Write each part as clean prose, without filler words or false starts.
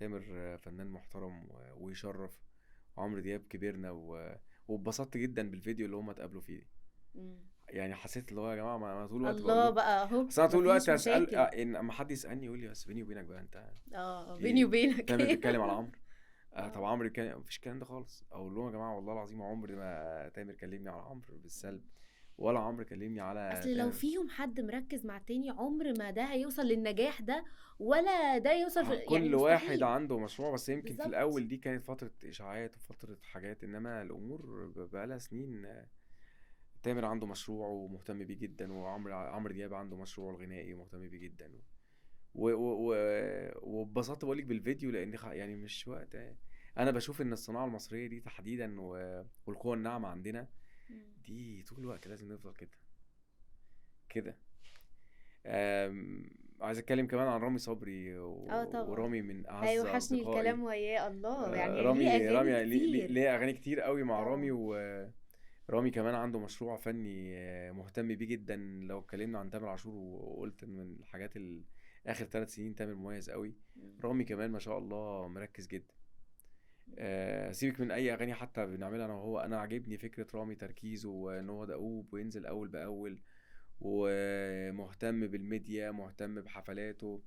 تامر فنان محترم ويشرف، وعمرو دياب كبرنا واتبسطت جدا بالفيديو اللي هم اتقابلوا فيه. مم. يعني حسيت اللي هو يا جماعه، ما انا طول الوقت بقول الله لهم، بقى اهو بس انا طول الوقت مفيش اسال مشاكل. ان اما حد يسالني يقول لي بس بيني وبينك بقى انت اه بيني ايه، وبينك تامر بيتكلم على عمرو؟ طب اه عمرو كان مفيش الكلام ده خالص. اقول لهم يا جماعه والله العظيم عمري ما تامر كلمني على عمرو بالسلب، ولا عمرو كلمني على اصل لو تامر. فيهم حد مركز مع التاني عمر ما ده هيوصل للنجاح ده، ولا ده يوصل يعني كل واحد مستحيل. عنده مشروع، بس يمكن في بالظبط. الاول دي كانت فتره اشاعات وفتره حاجات، انما الامور بقالها سنين. تامر عنده مشروع ومهتم بيه جدا، عمرو دياب عنده مشروع الغنائي ومهتم بيه جدا. واتبسطت بقولك بالفيديو، لان يعني مش وقت. انا بشوف ان الصناعه المصريه دي تحديدا والقوه الناعمه عندنا مم. دي طول الوقت لازم نفضل كده كده. أم، عايز اتكلم كمان عن رامي صبري اه طبعا. ورامي من اعز هيوحشني اصدقائي. الكلام وياه، الله يعني ليه اغاني رامي كتير. ليه اغاني كتير قوي مع رامي. طبعا. ورامي كمان عنده مشروع فني مهتم بيه جدا. لو اتكلمنا عن تامر عاشور وقلت ان من الحاجات اخر 3 سنين تامر مميز قوي، مم. رامي كمان ما شاء الله مركز جدا. سيبك من اي اغاني حتى بنعملها انا وهو، انا عاجبني فكرة رامي تركيزه وان هو دؤوب وينزل اول باول، ومهتم بالميديا، مهتم بحفلاته.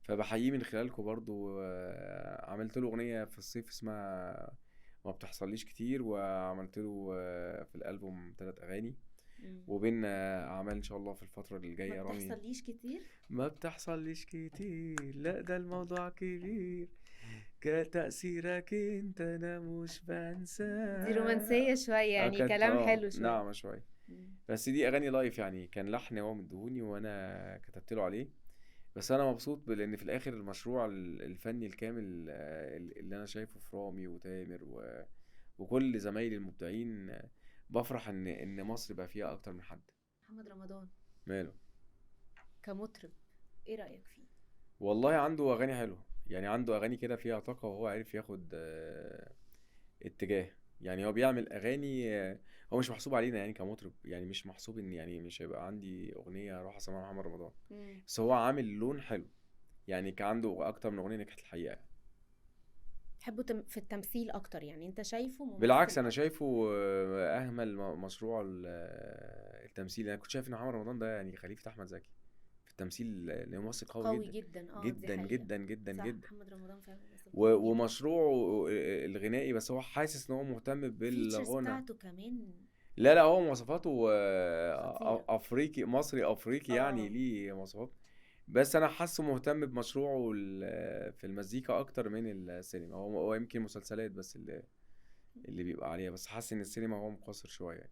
فبحييه من خلالكم برضو. عملت له اغنية في الصيف اسمها ما بتحصليش كتير، وعملت له في الالبوم 3 اغاني. مم. وبيننا اعمال ان شاء الله في الفترة ما الجاية. رامي بتحصليش كتير. ما بتحصليش كتير، لا ده الموضوع كبير، كتأثيرك انت انا مش دي بنساه. رومانسية شوية يعني، كانت كلام حلو شوية. ناعمة شوية. مم. بس دي اغاني لايف يعني، كان لحن هو مدهوني وانا كتبت له عليه. بس انا مبسوط لان في الاخر المشروع الفني الكامل اللي انا شايفه في رامي وتامر وكل زمايلي المبدعين. بفرح ان مصر بقى فيها اكتر من حد. محمد رمضان ماله؟ كمطرب، ايه رأيك فيه؟ والله عنده اغاني حلوه، يعني عنده اغاني كده فيها طاقه، وهو عارف ياخد اتجاه. يعني هو بيعمل اغاني. هو مش محسوب علينا يعني كمطرب، يعني مش محسوب ان يعني مش هيبقى عندي اغنيه اروح اسمعها محمد رمضان. مم. بس هو عامل لون حلو، يعني كان عنده اكتر من اغنيه نجحت الحقيقه يعني. تحبه في التمثيل اكتر، يعني انت شايفه بالعكس ممثل انا اكتر. شايفه اهمل مشروع التمثيل. انا كنت شايف ان محمد رمضان ده يعني خليفه احمد زكي في التمثيل، لانه ممثل قوي قوي جدا جدا، اه دي جدا حقيقة. جدا جدا صح، جدا. محمد رمضان فعلا ممثل قوي جدا. ومشروعه الغنائي، بس هو حاسس ان هو مهتم الفيتشرز بالغنى. بتاعته كمان لا لا، هو مواصفاته خطيرة. افريقي مصري افريقي، يعني اه. ليه مواصفات. بس انا حاسه مهتم بمشروعه في المزيكا اكتر من السينما. هو يمكن مسلسلات بس اللي بيبقى عليها، بس حاسس ان السينما هو مقصر شويه يعني.